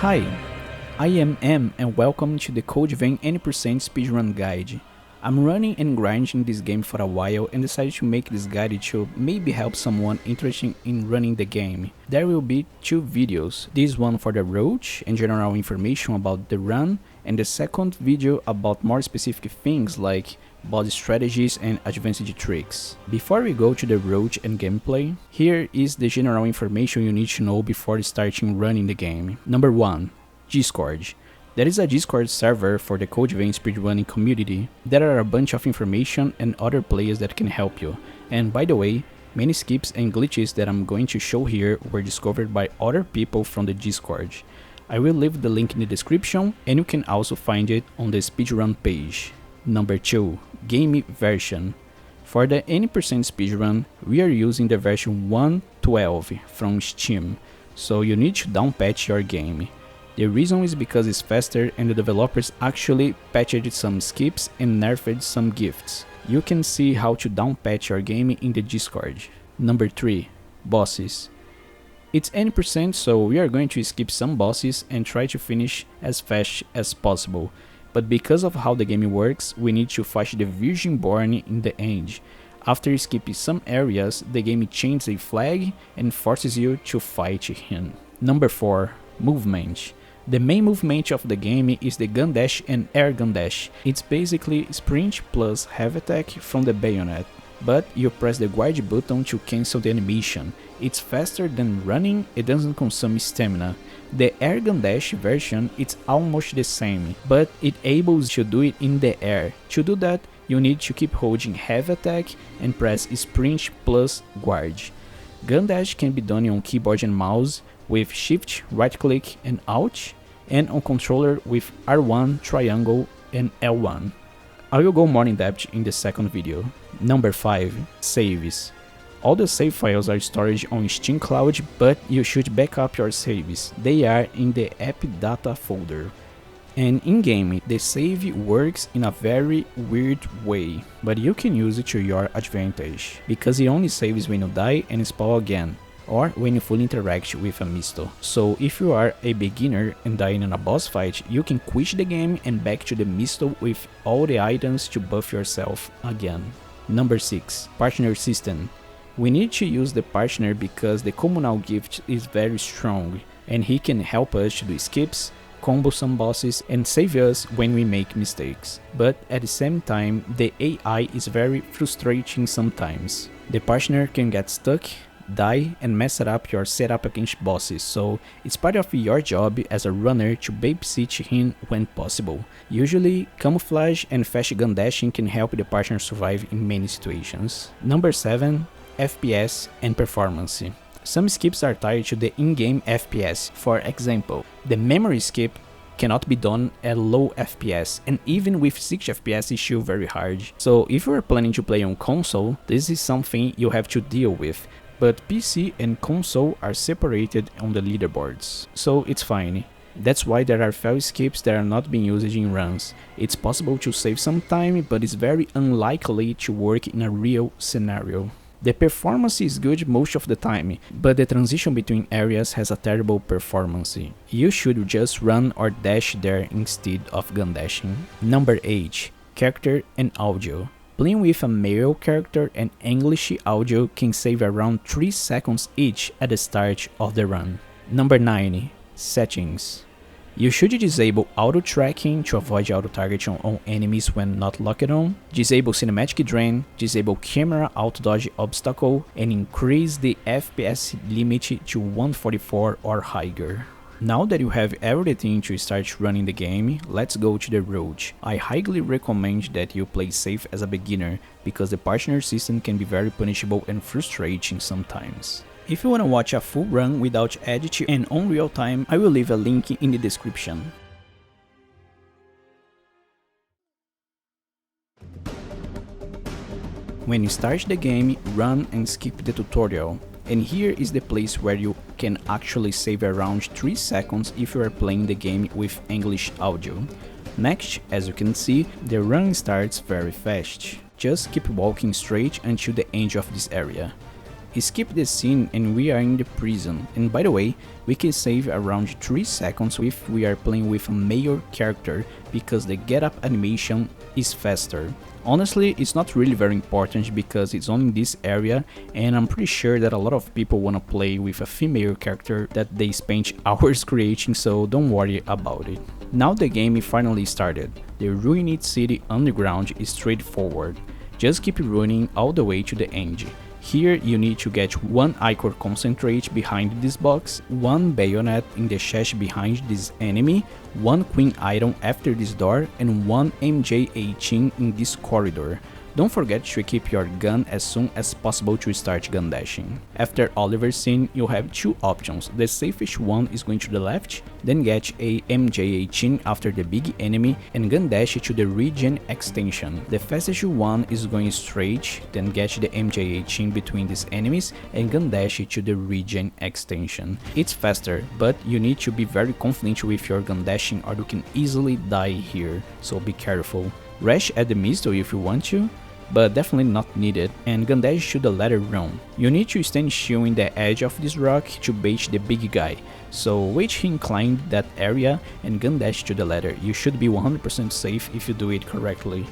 Hi, I am M and welcome to the Code Vein N% Speedrun Guide. I'm running and grinding this game for a while and decided to make this guide to maybe help someone interested in running the game. There will be two videos, this one for the roach and general information about the run, and the second video about more specific things like body strategies and advanced tricks. Before we go to the roach and gameplay, here is the general information you need to know before starting running the game. Number 1. Discord. There is a Discord server for the Code Vein speedrunning community. There are a bunch of information and other players that can help you. And by the way, many skips and glitches that I'm going to show here were discovered by other people from the Discord. I will leave the link in the description and you can also find it on the speedrun page. Number 2. Game version. For the N% speedrun, we are using the version 1.12 from Steam, so you need to downpatch your game. The reason is because it's faster and the developers actually patched some skips and nerfed some gifts. You can see how to downpatch your game in the Discord. Number 3. Bosses. It's N%, so we are going to skip some bosses and try to finish as fast as possible. But because of how the game works, we need to fight the Virgin Born in the end. After skipping some areas, the game changes a flag and forces you to fight him. Number 4. Movement. The main movement of the game is the gun dash and air gun dash. It's basically sprint plus heavy attack from the bayonet, but you press the guard button to cancel the animation. It's faster than running, it doesn't consume stamina. The air gun dash version is almost the same, but it enables to do it in the air. To do that, you need to keep holding heavy attack and press sprint plus guard. Gun dash can be done on keyboard and mouse with shift, right click and alt, and on controller with R1, triangle and L1. I will go more in depth in the second video. Number 5. Saves. All the save files are stored on Steam Cloud, but you should back up your saves. They are in the app data folder. And in-game, the save works in a very weird way, but you can use it to your advantage, because it only saves when you die and spawn again, or when you fully interact with a misto. So if you are a beginner and die in a boss fight, you can quit the game and back to the misto with all the items to buff yourself again. Number 6. Partner system. We need to use the partner because the communal gift is very strong, and he can help us to do skips, combo some bosses and save us when we make mistakes. But at the same time, the AI is very frustrating sometimes. The partner can get stuck, die and mess up your setup against bosses, so it's part of your job as a runner to babysit him when possible. Usually, camouflage and fast gun dashing can help the partner survive in many situations. Number 7. FPS and performance. Some skips are tied to the in-game FPS. For example, the memory skip cannot be done at low FPS, and even with 6 FPS is still very hard. So if you are planning to play on console, this is something you have to deal with. But PC and console are separated on the leaderboards, so it's fine. That's why there are fail skips that are not being used in runs. It's possible to save some time, but it's very unlikely to work in a real scenario. The performance is good most of the time, but the transition between areas has a terrible performance. You should just run or dash there instead of gun dashing. Number 8. Character and audio. Playing with a male character and English audio can save around 3 seconds each at the start of the run. Number 9. Settings. You should disable auto tracking to avoid auto targeting on enemies when not locked on, disable cinematic drain, disable camera auto dodge obstacle, and increase the FPS limit to 144 or higher. Now that you have everything to start running the game, let's go to the roach. I highly recommend that you play safe as a beginner, because the partner system can be very punishable and frustrating sometimes. If you wanna watch a full run without edit and on real time, I will leave a link in the description. When you start the game, run and skip the tutorial. And here is the place where you can actually save around 3 seconds if you are playing the game with English audio. Next, as you can see, the run starts very fast. Just keep walking straight until the end of this area. Skip the scene and we are in the prison, and by the way, we can save around 3 seconds if we are playing with a male character because the get up animation is faster. Honestly, it's not really very important because it's only in this area, and I'm pretty sure that a lot of people wanna play with a female character that they spent hours creating, so don't worry about it. Now the game finally started. The Ruined City Underground is straightforward. Just keep running all the way to the end. Here you need to get 1 ichor concentrate behind this box, 1 bayonet in the chest behind this enemy, 1 queen item after this door, and 1 MJ18 in this corridor. Don't forget to equip your gun as soon as possible to start gun dashing. After Oliver's scene, you have 2 options. The safest one is going to the left, then get a MJ18 after the big enemy and gun dash to the regen extension. The fastest one is going straight, then get the MJ18 between these enemies and gun dash to the regen extension. It's faster, but you need to be very confident with your gun dashing or you can easily die here, so be careful. Rush at the missile if you want to, but definitely not needed, and gun dash to the ladder room. You need to stand still in the edge of this rock to bait the big guy, so wait him climb that area and gun dash to the ladder. You should be 100% safe if you do it correctly.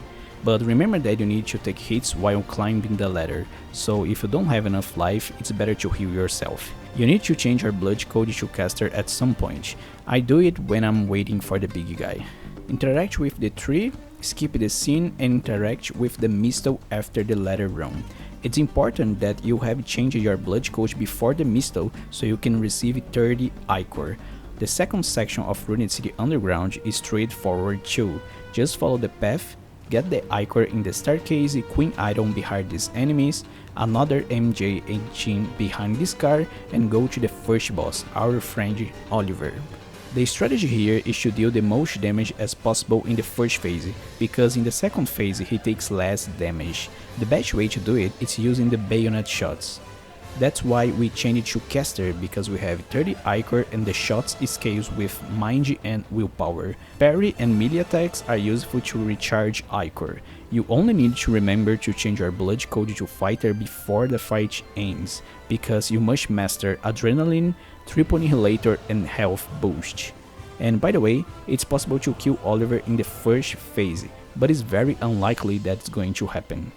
But remember that you need to take hits while climbing the ladder, so if you don't have enough life, it's better to heal yourself. You need to change your blood code to caster at some point. I do it when I'm waiting for the big guy. Interact with the tree, skip the scene and interact with the missile after the ladder run. It's important that you have changed your blood code before the missile so you can receive 30 ichor. The second section of Ruined City Underground is straightforward too. Just follow the path, get the ichor in the staircase, queen item behind these enemies, another MJ18 behind this car, and go to the first boss, our friend Oliver. The strategy here is to deal the most damage as possible in the first phase, because in the second phase he takes less damage. The best way to do it is using the bayonet shots. That's why we changed to caster, because we have 30 ichor and the shots scales with mind and willpower. Parry and melee attacks are useful to recharge ichor. You only need to remember to change your blood code to fighter before the fight ends, because you must master adrenaline, triple annihilator and health boost. And by the way, it's possible to kill Oliver in the first phase, but it's very unlikely that's going to happen.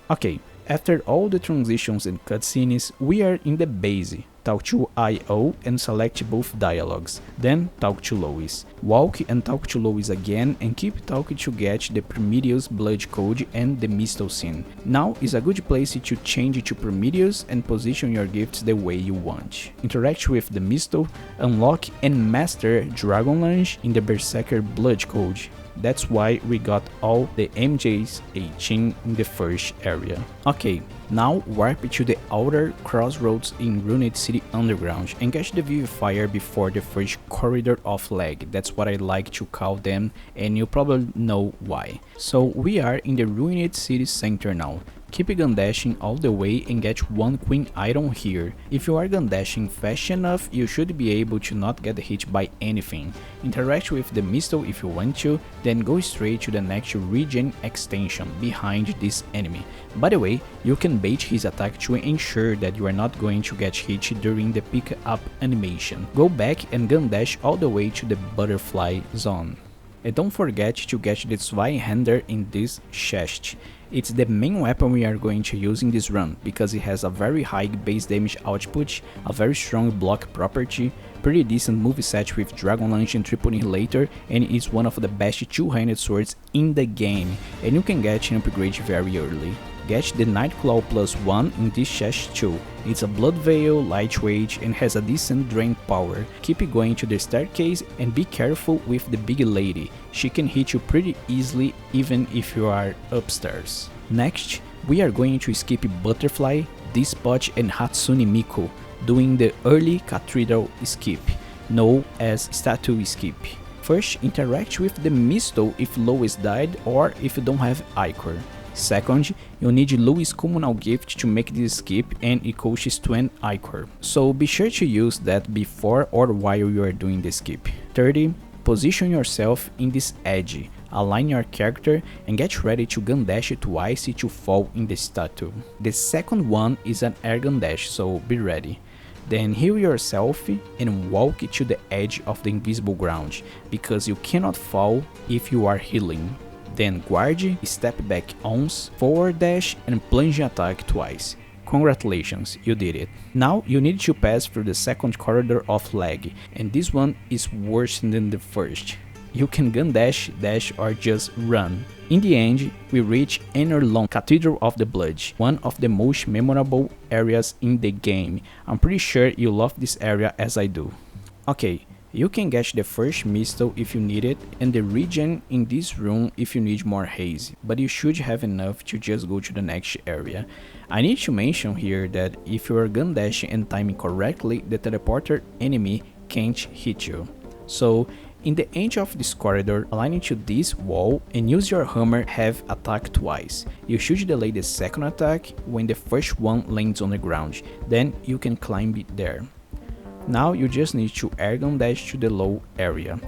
Okay, after all the transitions and cutscenes, we are in the base. Talk to I.O. and select both dialogues, then talk to Lois. Walk and talk to Lois again and keep talking to get the Prometheus blood code and the missile scene. Now is a good place to change to Prometheus and position your gifts the way you want. Interact with the missile, unlock and master Dragon Lunge in the Berserker blood code. That's why we got all the MJs 18 in the first area. Okay, now warp to the outer crossroads in Ruined City Underground and catch the Vivifier before the first corridor of lag. That's what I like to call them, and you probably know why. So we are in the Ruined City Center now. Keep gun dashing all the way and get 1 queen item here. If you are gun dashing fast enough, you should be able to not get hit by anything. Interact with the missile if you want to, then go straight to the next regen extension behind this enemy. By the way, you can bait his attack to ensure that you are not going to get hit during the pick up animation. Go back and gun dash all the way to the butterfly zone. And don't forget to get the Zweihander in this chest. It's the main weapon we are going to use in this run, because it has a very high base damage output, a very strong block property, pretty decent moveset with Dragon Lunge and Triple Annihilator, and it's one of the best two-handed swords in the game, and you can get an upgrade very early. Get the Nightclaw +1 in this chest too. It's a blood veil, lightweight and has a decent drain power. Keep going to the staircase and be careful with the big lady. She can hit you pretty easily even if you are upstairs. Next, we are going to skip Butterfly, Despot and Hatsune Miku, doing the early Cathedral skip, known as Statue skip. First, interact with the missile if Lois died or if you don't have ichor. Second, you need Louis' communal gift to make this skip, and it costs 20 ichor, so be sure to use that before or while you are doing the skip. Third, position yourself in this edge. Align your character and get ready to gun dash twice to fall in the statue. The second one is an air gun dash, so be ready. Then heal yourself and walk to the edge of the invisible ground, because you cannot fall if you are healing. Then guard, step back once, forward dash and plunge attack twice. Congratulations, you did it. Now you need to pass through the second corridor of lag, and this one is worse than the first. You can gun dash, or just run. In the end, we reach Inner Long Cathedral of the Blood, one of the most memorable areas in the game. I'm pretty sure you love this area as I do. Okay, you can get the first missile if you need it, and the regen in this room if you need more haze, but you should have enough to just go to the next area. I need to mention here that if you are gun dashing and timing correctly, the teleporter enemy can't hit you. So, in the end of this corridor, align it to this wall and use your hammer have attack twice. You should delay the second attack when the first one lands on the ground, then you can climb it there. Now you just need to air gun dash to the low area.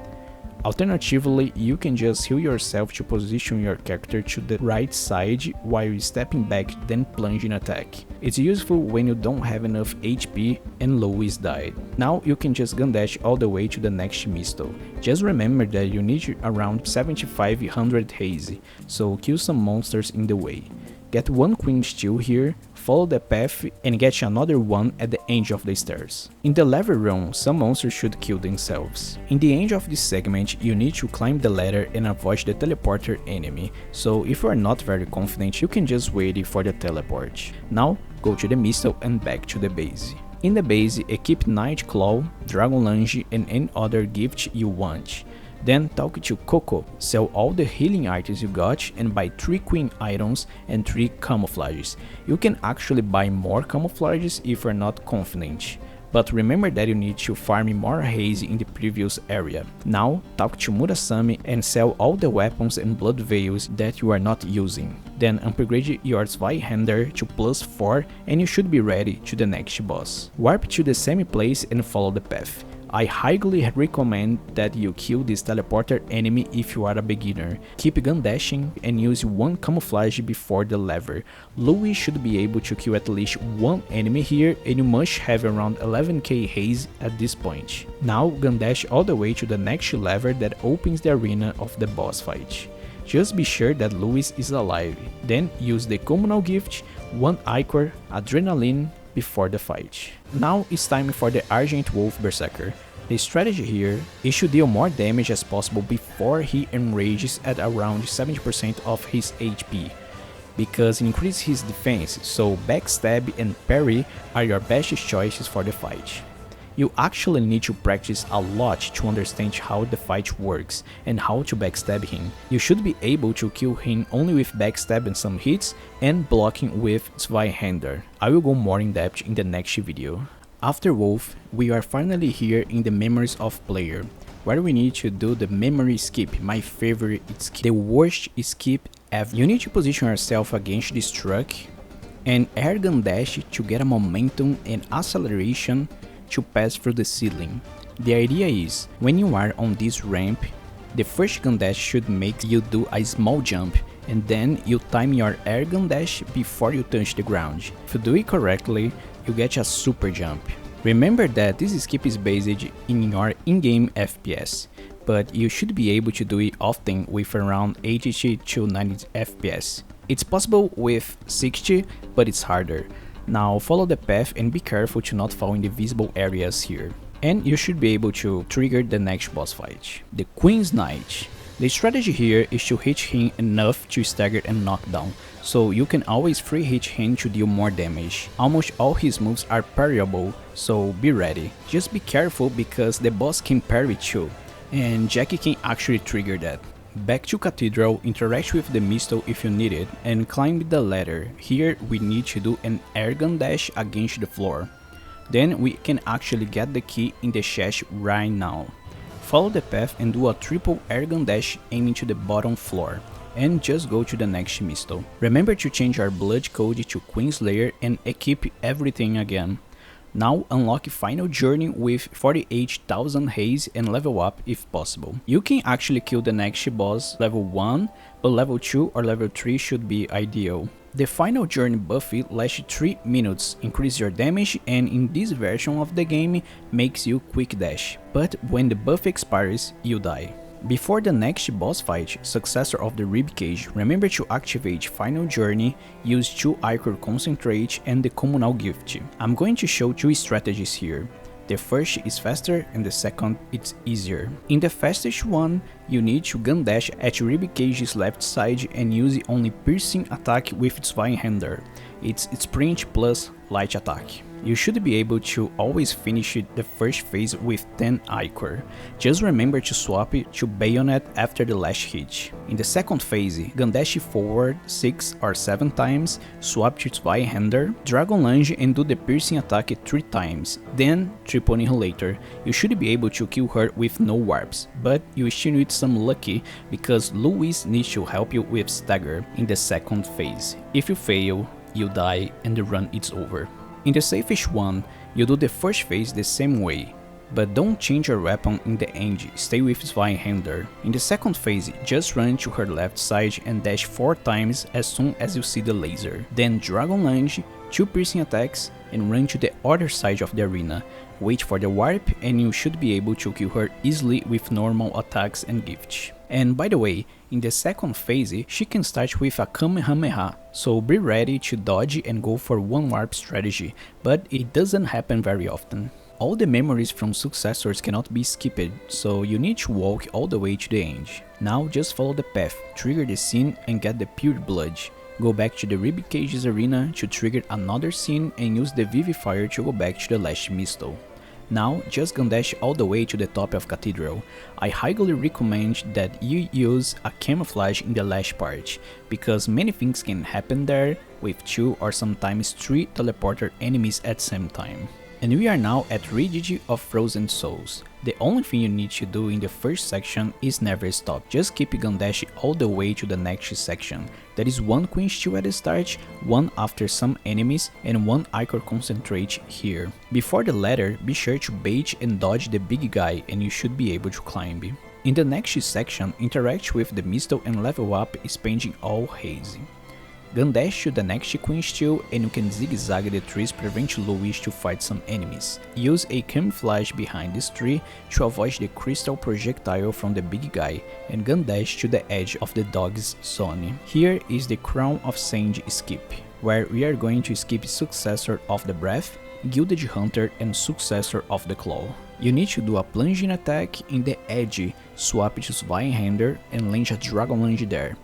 Alternatively, you can just heal yourself to position your character to the right side while stepping back, then plunge in attack. It's useful when you don't have enough HP and Louis died. Now you can just gun dash all the way to the next missile. Just remember that you need around 7500 haze, so kill some monsters in the way. Get one queen steel here, follow the path and get another one at the end of the stairs. In the level room, some monsters should kill themselves. In the end of this segment, you need to climb the ladder and avoid the teleporter enemy, so if you are not very confident, you can just wait for the teleport. Now, go to the missile and back to the base. In the base, equip Night Claw, Dragon Lunge and any other gift you want. Then talk to Coco, sell all the healing items you got and buy 3 queen items and 3 camouflages. You can actually buy more camouflages if you're not confident. But remember that you need to farm more haze in the previous area. Now talk to Murasame and sell all the weapons and blood veils that you are not using. Then upgrade your Zweihander to +4 and you should be ready to the next boss. Warp to the same place and follow the path. I highly recommend that you kill this teleporter enemy if you are a beginner. Keep gun dashing and use 1 camouflage before the lever. Louis should be able to kill at least 1 enemy here and you must have around 11k haze at this point. Now gun dash all the way to the next lever that opens the arena of the boss fight. Just be sure that Louis is alive. Then use the communal gift, 1 ichor, adrenaline, before the fight. Now it's time for the Argent Wolf Berserker. The strategy here is to deal more damage as possible before he enrages at around 70% of his HP, because it increases his defense, so backstab and parry are your best choices for the fight. You actually need to practice a lot to understand how the fight works and how to backstab him. You should be able to kill him only with backstab and some hits and blocking with Zweihander. I will go more in depth in the next video. After Wolf, we are finally here in the Memories of Player, where we need to do the memory skip, my favorite skip, the worst skip ever. You need to position yourself against this truck and air gun dash to get a momentum and acceleration to pass through the ceiling. The idea is, when you are on this ramp, the first gun dash should make you do a small jump, and then you time your air gun dash before you touch the ground. If you do it correctly, you get a super jump. Remember that this skip is based in your in-game FPS, but you should be able to do it often with around 80 to 90 FPS. It's possible with 60, but it's harder. Now follow the path and be careful to not fall in the visible areas here. And you should be able to trigger the next boss fight. The Queen's Knight. The strategy here is to hit him enough to stagger and knock down, so you can always free hit him to deal more damage. Almost all his moves are parryable, so be ready. Just be careful because the boss can parry too, and Jackie can actually trigger that. Back to Cathedral, interact with the missile if you need it, and climb the ladder. Here we need to do an air gun dash against the floor. Then we can actually get the key in the chest right now. Follow the path and do a triple air gun dash aiming to the bottom floor, and just go to the next missile. Remember to change our blood code to Queenslayer and equip everything again. Now unlock Final Journey with 48,000 haze and level up if possible. You can actually kill the next boss level 1, but level 2 or level 3 should be ideal. The Final Journey buffy lasts 3 minutes, increase your damage, and in this version of the game makes you quick dash, but when the buff expires, you die. Before the next boss fight, successor of the Ribcage, remember to activate Final Journey, use 2 Ichor Concentrate and the Communal Gift. I'm going to show 2 strategies here. The first is faster and the second it's easier. In the fastest one, you need to gun dash at Ribcage's left side and use only piercing attack with its Zweihander. It's sprint plus light attack. You should be able to always finish the first phase with 10 Ichor. Just remember to swap it to Bayonet after the last hit. In the second phase, gun dash forward 6 or 7 times, swap to Zweihander, Dragon Lunge and do the piercing attack 3 times, then Triple Annihilator. You should be able to kill her with no warps, but you still need some lucky because Louis needs to help you with Stagger in the second phase. If you fail, you die and the run is over. In the safest one, you do the first phase the same way, but don't change your weapon in the end, stay with Zweihander. In the second phase, just run to her left side and dash 4 times as soon as you see the laser. Then Dragon Lunge, 2 piercing attacks and run to the other side of the arena. Wait for the warp and you should be able to kill her easily with normal attacks and gifts. And by the way, in the second phase, she can start with a Kamehameha, so be ready to dodge and go for one warp strategy, but it doesn't happen very often. All the memories from successors cannot be skipped, so you need to walk all the way to the end. Now just follow the path, trigger the scene and get the pure blood. Go back to the Ribcage's arena to trigger another scene and use the Vivifier to go back to the last Mistle. Now just gun dash all the way to the top of Cathedral. I highly recommend that you use a camouflage in the last part, because many things can happen there with 2 or sometimes 3 teleporter enemies at the same time. And we are now at Ridge of Frozen Souls. The only thing you need to do in the first section is never stop, just keep gun dash all the way to the next section. There is 1 Queen Steel at the start, 1 after some enemies and 1 Ichor Concentrate here. Before the latter, be sure to bait and dodge the big guy and you should be able to climb. In the next section, interact with the Mistle and level up spending all haze. Gun dash to the next Queen Steel and you can zigzag the trees prevent Louis to fight some enemies. Use a camouflage behind this tree to avoid the crystal projectile from the big guy and gun dash to the edge of the dog's zone. Here is the Crown of Sand skip, where we are going to skip Successor of the Breath, Gilded Hunter and Successor of the Claw. You need to do a plunging attack in the edge, swap to Zweihander and launch a Dragon Lunge there.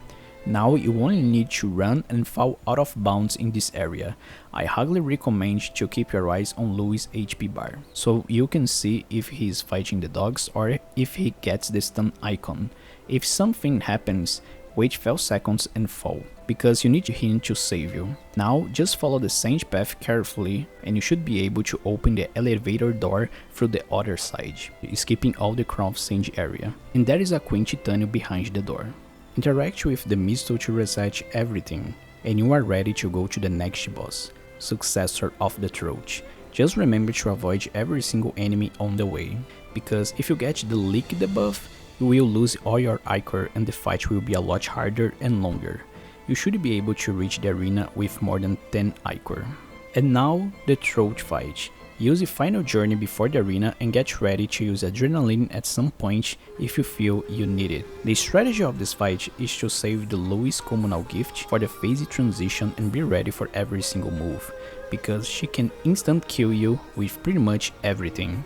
Now you only need to run and fall out of bounds in this area. I highly recommend to keep your eyes on Louis' HP bar, so you can see if he is fighting the dogs or if he gets the stun icon. If something happens, wait 5 seconds and fall, because you need him to save you. Now just follow the sand path carefully and you should be able to open the elevator door through the other side, skipping all the Crown of Sand area. And there is a Queen Titanium behind the door. Interact with the Mistle to reset everything, and you are ready to go to the next boss, Successor of the Throat. Just remember to avoid every single enemy on the way, because if you get the Leak debuff, you will lose all your Ichor and the fight will be a lot harder and longer. You should be able to reach the arena with more than 10 Ichor. And now, the Throat fight. Use the Final Journey before the arena and get ready to use Adrenaline at some point if you feel you need it. The strategy of this fight is to save the Louis Communal Gift for the phase transition and be ready for every single move, because she can instant kill you with pretty much everything.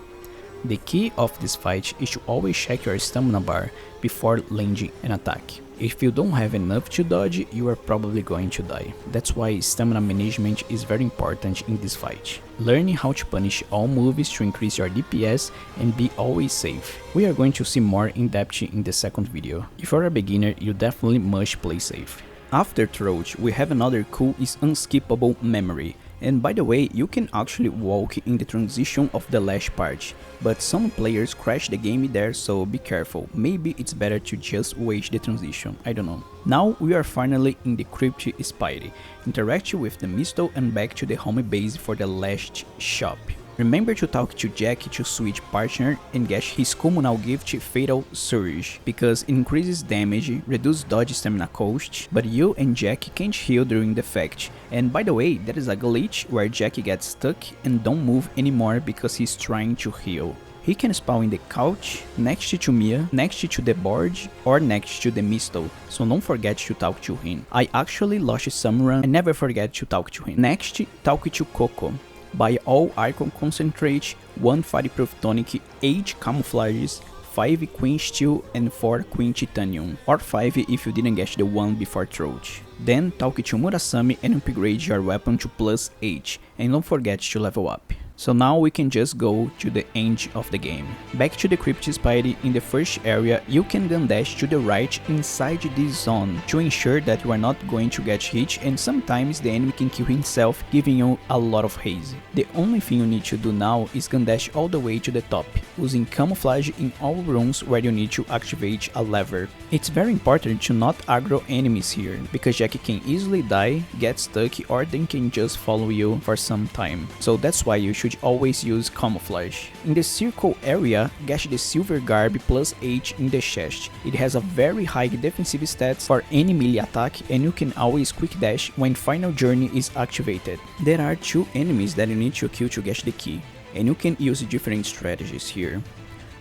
The key of this fight is to always check your stamina bar before landing an attack. If you don't have enough to dodge, you are probably going to die. That's why stamina management is very important in this fight. Learning how to punish all moves to increase your DPS and be always safe. We are going to see more in depth in the second video. If you're a beginner, you definitely must play safe. After Throat, we have another cool is unskippable memory. And by the way, you can actually walk in the transition of the last part, but some players crash the game there, so be careful. Maybe it's better to just wait the transition, I don't know. Now we are finally in the Crypt Spidey. Interact with the Mistle and back to the home base for the last shop. Remember to talk to Jack to switch partner and get his communal gift Fatal Surge, because it increases damage, reduces dodge stamina cost, but you and Jack can't heal during the fact. And by the way, there is a glitch where Jack gets stuck and don't move anymore because he's trying to heal. He can spawn in the couch, next to Mia, next to the board, or next to the Mistle, so don't forget to talk to him. I actually lost some run and never forget to talk to him. Next, talk to Coco. Buy all Icon Concentrate, 1 Fireproof Tonic, 8 Camouflages, 5 Queen Steel and 4 Queen Titanium, or 5 if you didn't get the one before Throat. Then talk to Murasame and upgrade your weapon to +8, and don't forget to level up. So now we can just go to the end of the game. Back to the Crypt Spidey. In the first area, you can gun dash to the right inside this zone to ensure that you are not going to get hit, and sometimes the enemy can kill himself, giving you a lot of haze. The only thing you need to do now is gun dash all the way to the top, using camouflage in all rooms where you need to activate a lever. It's very important to not aggro enemies here, because Jack can easily die, get stuck, or they can just follow you for some time. So that's why you should always use camouflage. In the circle area, get the silver garb +8 in the chest. It has a very high defensive stats for any melee attack, and you can always quick dash when final journey is activated. There are 2 enemies that you need to kill to get the key, and you can use different strategies here.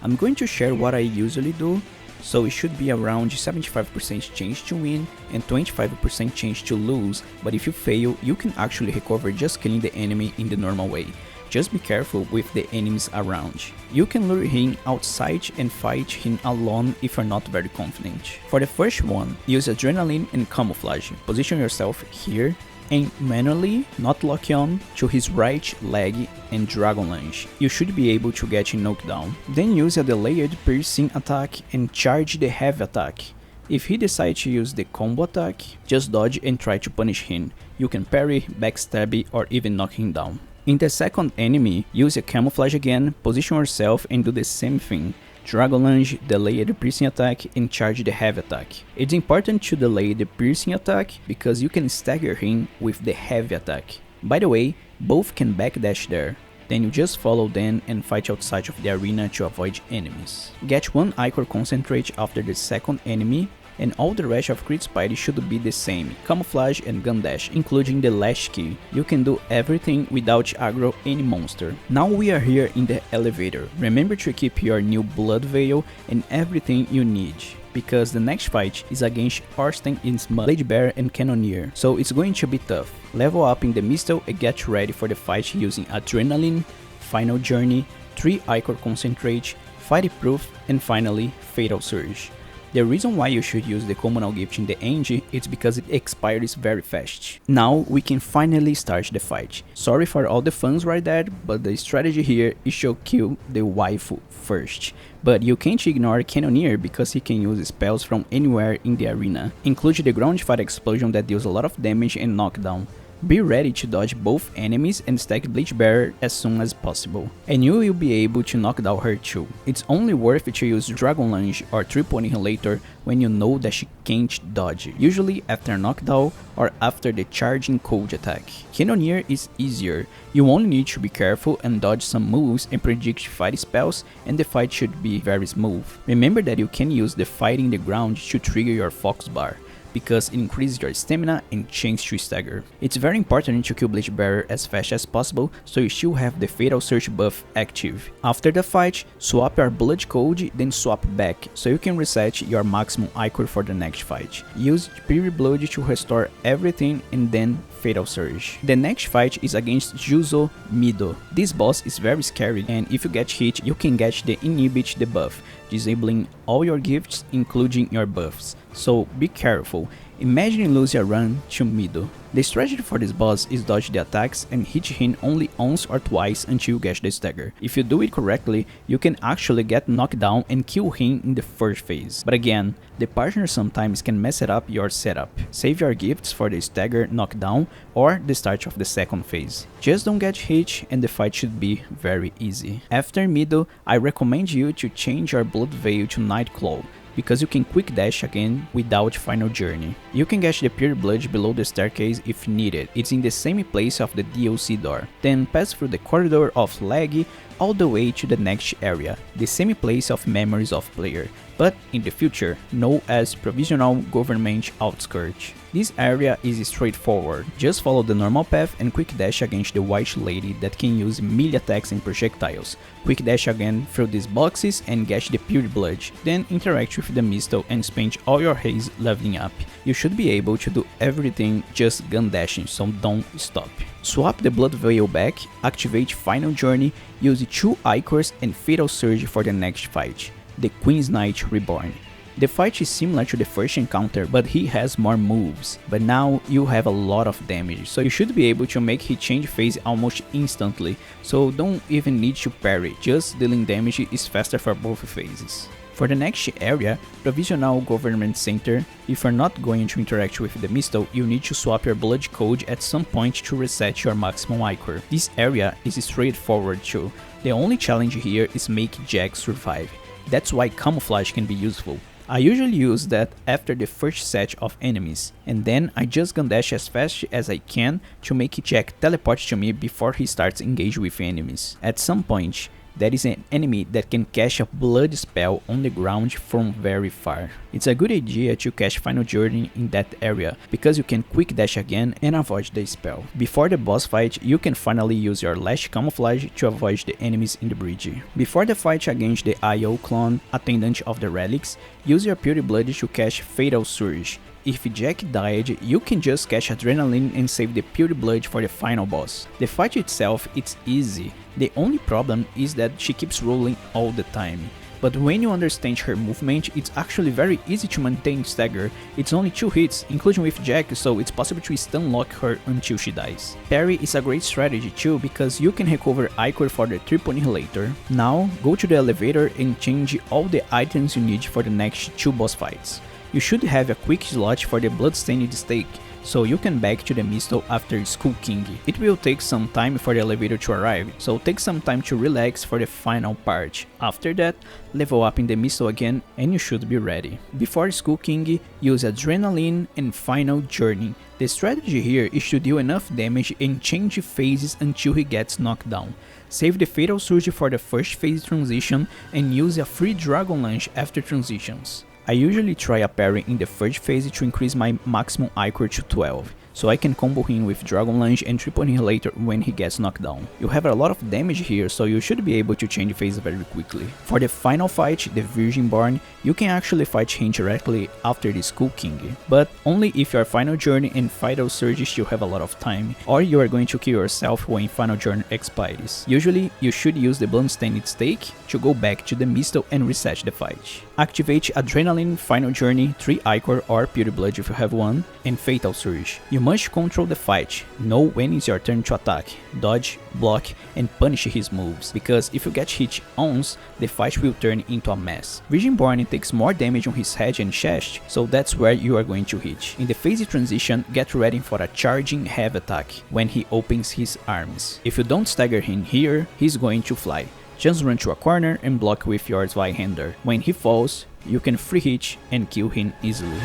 I'm going to share what I usually do. So it should be around 75% chance to win and 25% chance to lose, but if you fail, you can actually recover just killing the enemy in the normal way. Just be careful with the enemies around. You can lure him outside and fight him alone if you're not very confident. For the first one, use Adrenaline and Camouflage. Position yourself here and manually, not lock on, to his right leg and Dragon Lunge. You should be able to get him knocked down. Then use a delayed piercing attack and charge the heavy attack. If he decides to use the combo attack, just dodge and try to punish him. You can parry, backstab or even knock him down. In the second enemy, use a camouflage again, position yourself and do the same thing. Dragon Lunge, delay the piercing attack and charge the heavy attack. It's important to delay the piercing attack because you can stagger him with the heavy attack. By the way, both can backdash there. Then you just follow them and fight outside of the arena to avoid enemies. Get 1 Ichor Concentrate after the second enemy, and all the rest of Crypt Spidey should be the same, camouflage and gun dash, including the last key. You can do everything without aggro any monster. Now we are here in the elevator. Remember to keep your new blood veil and everything you need, because the next fight is against Orsten Innsmouth, Blade Bearer and Cannoneer, so it's going to be tough. Level up in the Mistle and get ready for the fight using Adrenaline, Final Journey, 3 Ichor Concentrate, Fireproof and finally Fatal Surge. The reason why you should use the communal gift in the end is because it expires very fast. Now we can finally start the fight. Sorry for all the fans right there, but the strategy here is to kill the waifu first. But you can't ignore Cannoneer because he can use spells from anywhere in the arena, including the ground fire explosion that deals a lot of damage and knockdown. Be ready to dodge both enemies and stack Blade Bearer as soon as possible, and you will be able to knock down her too. It's only worth it to use Dragon Lunge or Triple Annihilator when you know that she can't dodge, usually after a knockdown or after the charging cold attack. Cannoneer is easier, you only need to be careful and dodge some moves and predict fight spells, and the fight should be very smooth. Remember that you can use the fight in the ground to trigger your Fox Bar, because it increases your stamina and chance to stagger. It's very important to kill Blade Bearer as fast as possible, so you still have the Fatal Surge buff active. After the fight, swap your blood code, then swap back, so you can reset your maximum Ichor for the next fight. Use Pure Blood to restore everything and then Fatal Surge. The next fight is against Juzo Mido. This boss is very scary, and if you get hit, you can get the Inhibit debuff, disabling all your gifts including your buffs, so be careful. Imagine you lose your run to Mido. The strategy for this boss is dodge the attacks and hit him only once or twice until you get the stagger. If you do it correctly, you can actually get knocked down and kill him in the first phase. But again, the partner sometimes can mess it up your setup. Save your gifts for the stagger knockdown or the start of the second phase. Just don't get hit and the fight should be very easy. After Mido, I recommend you to change your blood veil to Nightclaw. because you can quick dash again without final journey. You can get the pure blood below the staircase if needed, it's in the same place of the DLC door. Then pass through the corridor of lag all the way to the next area, the same place of memories of player, but in the future known as Provisional Government outskirts. This area is straightforward, just follow the normal path and quick dash against the white lady that can use melee attacks and projectiles. Quick dash again through these boxes and get the pure blood, then interact with the Mistle and spend all your haste leveling up. You should be able to do everything just gun dashing, so don't stop. Swap the Blood Veil back, activate Final Journey, use 2 Ichors and Fatal Surge for the next fight, the Queen's Knight Reborn. The fight is similar to the first encounter, but he has more moves, but now you have a lot of damage, so you should be able to make him change phase almost instantly, so don't even need to parry, just dealing damage is faster for both phases. For the next area, Provisional Government Center, if you're not going to interact with the Mistle, you need to swap your blood code at some point to reset your maximum Ichor. This area is straightforward too, the only challenge here is make Jack survive, that's why camouflage can be useful. I usually use that after the first set of enemies, and then I just gun dash as fast as I can to make Jack teleport to me before he starts engaging with enemies. At some point, there is an enemy that can cast a blood spell on the ground from very far. It's a good idea to cast Final Journey in that area, because you can quick dash again and avoid the spell. Before the boss fight, you can finally use your last camouflage to avoid the enemies in the bridge. Before the fight against the IO clone, attendant of the relics, use your pure blood to cast Fatal Surge. If Jack died, you can just catch Adrenaline and save the pure blood for the final boss. The fight itself, it's easy, the only problem is that she keeps rolling all the time. But when you understand her movement, it's actually very easy to maintain stagger, it's only 2 hits, including with Jack, so it's possible to stun lock her until she dies. Parry is a great strategy too, because you can recover Ichor for the triple annihilator. Now, go to the elevator and change all the items you need for the next 2 boss fights. You should have a quick slot for the Bloodstained Stake, so you can back to the Mistle after Skull King. It will take some time for the elevator to arrive, so take some time to relax for the final part. After that, level up in the Mistle again and you should be ready. Before Skull King, use Adrenaline and Final Journey. The strategy here is to deal enough damage and change phases until he gets knocked down. Save the Fatal Surge for the first phase transition and use a free Dragon Lance after transitions. I usually try a parry in the first phase to increase my maximum Ichor to 12, so I can combo him with Dragon Lance and Triple Annihilator when he gets knocked down. You have a lot of damage here, so you should be able to change phase very quickly. For the final fight, the Virginborn, you can actually fight him directly after the Skull King, but only if your Final Journey and Fatal Surge still have a lot of time, or you are going to kill yourself when Final Journey expires. Usually, you should use the Bloodstained Stake to go back to the Mistle and reset the fight. Activate Adrenaline, Final Journey, 3 Ichor or Pure Blood if you have one, and Fatal Surge. You must control the fight, know when it's your turn to attack, dodge, block, and punish his moves, because if you get hit once, the fight will turn into a mess. Virginborn takes more damage on his head and chest, so that's where you are going to hit. In the phase transition, get ready for a charging heavy attack when he opens his arms. If you don't stagger him here, he's going to fly. Just run to a corner and block with your Zweihander. When he falls, you can free hit and kill him easily.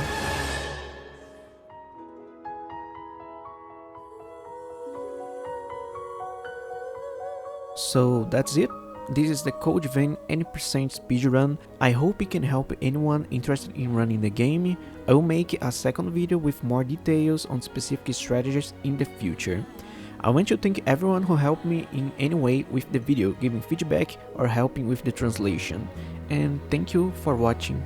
So that's it. This is the Code Vein N% speedrun. I hope it can help anyone interested in running the game. I will make a second video with more details on specific strategies in the future. I want to thank everyone who helped me in any way with the video, giving feedback or helping with the translation. And thank you for watching.